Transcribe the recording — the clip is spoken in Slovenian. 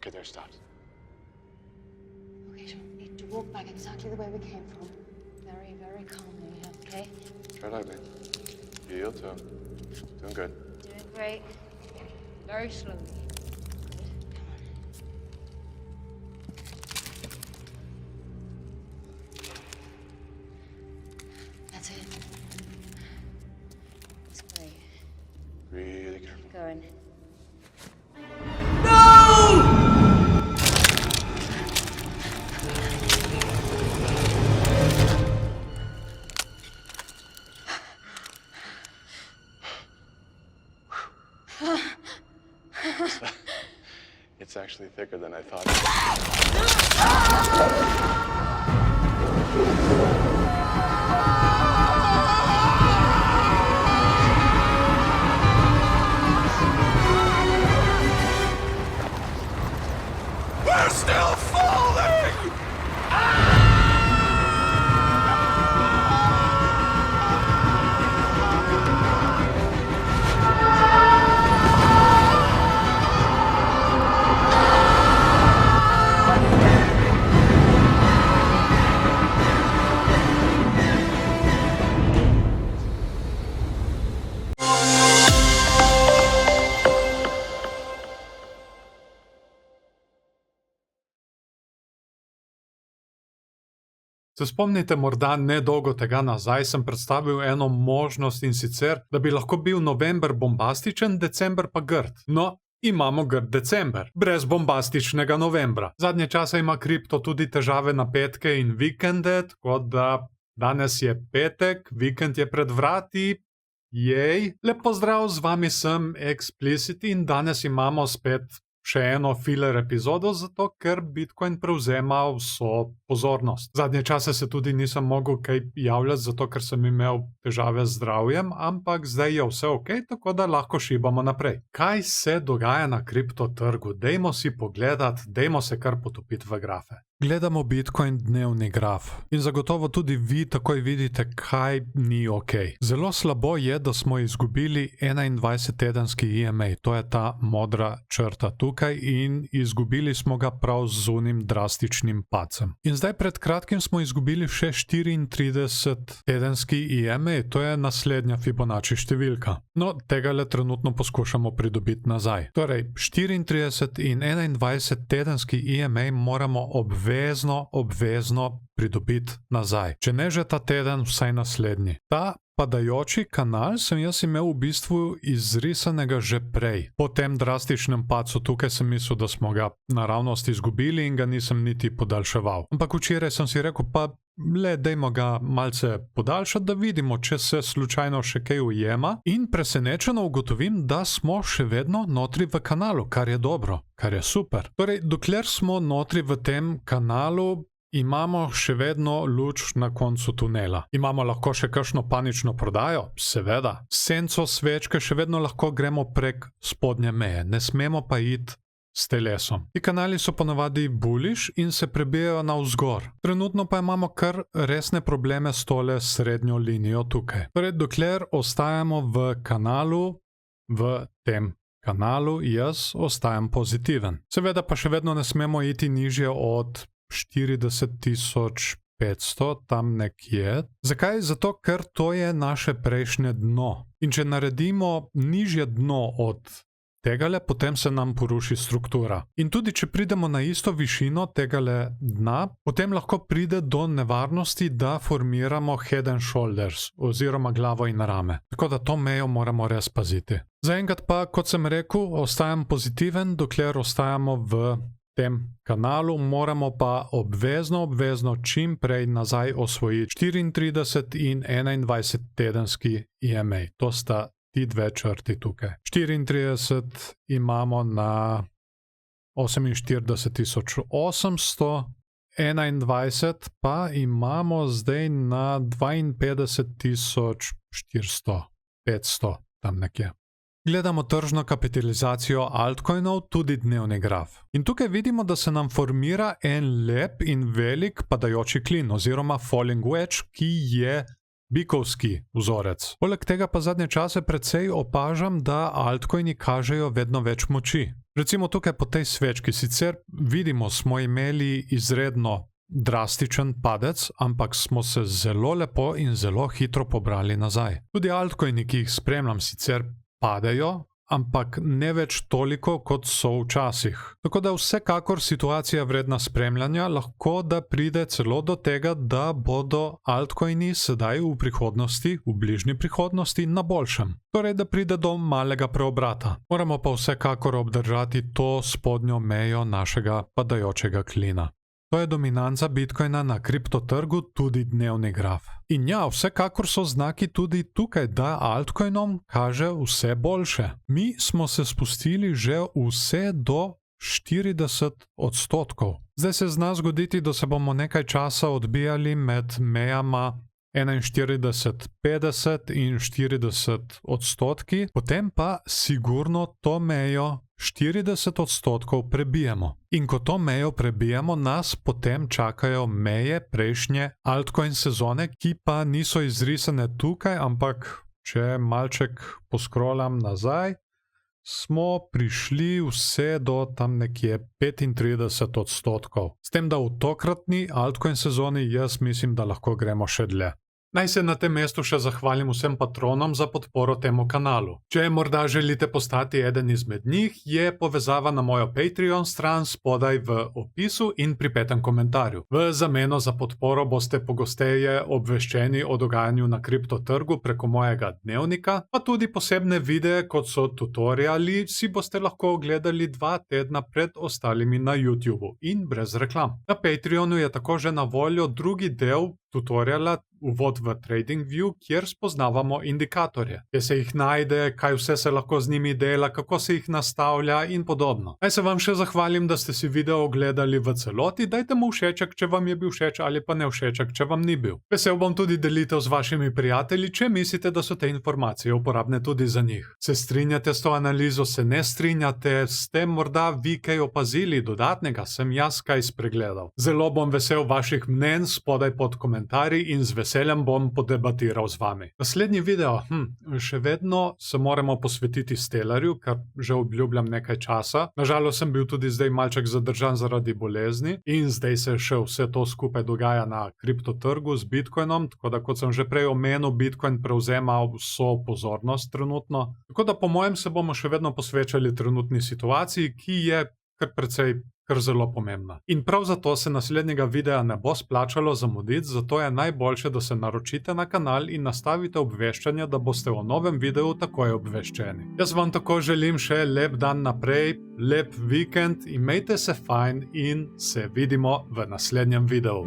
Okay, there, stop. Okay, Sean, we need to walk back exactly the way we came from. Very, very calmly, okay? Try lightly. Heel toe. Doing good. Doing great. Very slowly. That's it. It's great. Really careful. Keep going. It's actually thicker than I thought. We're still falling! Se spomnite, morda nedolgo tega nazaj sem predstavil eno možnost, in sicer, da bi lahko bil november bombastičen, december pa grd. No, imamo grd december, brez bombastičnega novembra. Zadnje čase ima kripto tudi težave na petke in vikende, tako da danes je petek, vikend je pred vrati. Jej, lep pozdrav, z vami sem Explicit in danes imamo spet še eno filler epizodo, zato ker Bitcoin prevzema vso pozornost. Zadnje čase se tudi nisem mogel kaj javljati, zato ker sem imel težave z zdravjem, ampak zdaj je vse ok, tako da lahko šibamo naprej. Kaj se dogaja na kriptotrgu? Dajmo si pogledati, dajmo se kar potopiti v grafe. Gledamo Bitcoin dnevni graf in zagotovo tudi vi takoj vidite, kaj ni ok. Zelo slabo je, da smo izgubili 21-tedenski EMA, to je ta modra črta tukaj, in izgubili smo ga prav z unim drastičnim padcem. In zdaj pred kratkim smo izgubili še 34-tedenski EMA, to je naslednja Fibonacci številka. No, tega le trenutno poskušamo pridobiti nazaj. Torej, 34 in 21-tedenski EMA moramo obvezno pridobiti nazaj. Če ne že ta teden, vsaj naslednji. Ta padajoči kanal sem jaz imel v bistvu izrisanega že prej. Po tem drastičnem padcu tukaj sem mislil, da smo ga naravnost izgubili in ga nisem niti podaljševal. Ampak včeraj sem si rekel, pa le dajmo ga malce podaljšati, da vidimo, če se slučajno še kaj ujema, in presenečeno ugotovim, da smo še vedno notri v kanalu, kar je dobro, kar je super. Torej, dokler smo notri v tem kanalu, imamo še vedno luč na koncu tunela. Imamo lahko še kakšno panično prodajo? Seveda. Senco svečke še vedno lahko gremo prek spodnje meje, ne smemo pa iti s telesom. Ti kanali so ponavadi bullish in se prebijajo navzgor. Trenutno pa imamo kar resne probleme s tole srednjo linijo tukaj. Torej, dokler ostajamo v kanalu, v tem kanalu, jaz ostajam pozitiven. Seveda pa še vedno ne smemo iti nižje od 40.500, tam nekje. Zakaj? Zato, ker to je naše prejšnje dno. In če naredimo nižje dno od tegale, potem se nam poruši struktura. In tudi, če pridemo na isto višino tegale dna, potem lahko pride do nevarnosti, da formiramo head and shoulders, oziroma glavo in rame. Tako da to mejo moramo res paziti. Zaenkrat pa, kot sem rekel, ostajam pozitiven, dokler ostajamo v tem kanalu, moramo pa obvezno čim prej nazaj osvojiti 34 in 21-tedenski EMA. To sta ti dve črti tukaj. 34 imamo na 48.800, 21 pa imamo zdaj na 52.400, 500, tam nekje. Gledamo tržno kapitalizacijo altcoinov, tudi dnevni graf. In tukaj vidimo, da se nam formira en lep in velik padajoči klin, oziroma falling wedge, ki je bikovski vzorec. Poleg tega pa zadnje čase precej opažam, da altcoini kažejo vedno več moči. Recimo tukaj po tej svečki sicer vidimo, smo imeli izredno drastičen padec, ampak smo se zelo lepo in zelo hitro pobrali nazaj. Tudi altcoini, ki jih spremljam, sicer padejo, ampak ne več toliko, kot so včasih. Tako da vsekakor situacija vredna spremljanja, lahko da pride celo do tega, da bodo altcoini sedaj v prihodnosti, v bližnji prihodnosti, na boljšem. Torej, da pride do malega preobrata. Moramo pa vsekakor obdržati to spodnjo mejo našega padajočega klina. To je dominanca Bitcoina na kriptotrgu, tudi dnevni graf. In ja, vsekakor so znaki tudi tukaj, da altcoinom kaže vse boljše. Mi smo se spustili že vse do 40%. Zdaj se zna zgoditi, da se bomo nekaj časa odbijali med mejama 41,50 in 40%, potem pa sigurno to mejo 40% prebijemo. In ko to mejo prebijemo, nas potem čakajo meje prejšnje altcoin sezone, ki pa niso izrisane tukaj, ampak če malček poskrolam nazaj, smo prišli vse do tam nekje 35%. S tem, da v tokratni altcoin sezoni jaz mislim, da lahko gremo še dlje. Naj se na tem mestu še zahvalim vsem patronom za podporo temu kanalu. Če morda želite postati eden izmed njih, je povezava na mojo Patreon stran spodaj v opisu in pri 5. komentarju. V zameno za podporo boste pogosteje obveščeni o dogajanju na kriptotrgu preko mojega dnevnika, pa tudi posebne videe, kot so tutoriali, si boste lahko ogledali 2 tedna pred ostalimi na YouTubeu in brez reklam. Na Patreonu je tako že na voljo drugi del tutoriala Uvod v TradingView, kjer spoznavamo indikatorje, kje se jih najde, kaj vse se lahko z njimi dela, kako se jih nastavlja in podobno. Naj se vam še zahvalim, da ste si video ogledali v celoti, dajte mu všeček, če vam je bil všeč, ali pa ne všeček, če vam ni bil. Vesel bom tudi delitev z vašimi prijatelji, če mislite, da so te informacije uporabne tudi za njih. Se strinjate s to analizo, se ne strinjate, ste morda vi kaj opazili dodatnega, sem jaz kaj spregledal. Zelo bom vesel vaših mnenj spodaj pod komentarji in z veseljem bom podebatiral z vami. Naslednji video, še vedno se moramo posvetiti Stellarju, kar že obljubljam nekaj časa. Nažalost sem bil tudi zdaj malček zadržan zaradi bolezni in zdaj se še vse to skupaj dogaja na kriptotrgu z Bitcoinom, tako da kot sem že prej omenil, Bitcoin prevzema vso pozornost trenutno. Tako da po mojem se bomo še vedno posvečali trenutni situaciji, ki je kar zelo pomembna. In prav zato se naslednjega videa ne bo splačalo zamuditi, zato je najboljše, da se naročite na kanal in nastavite obveščanja, da boste o novem videu takoj obveščeni. Jaz vam tako želim še lep dan naprej, lep vikend, imejte se fajn in se vidimo v naslednjem videu.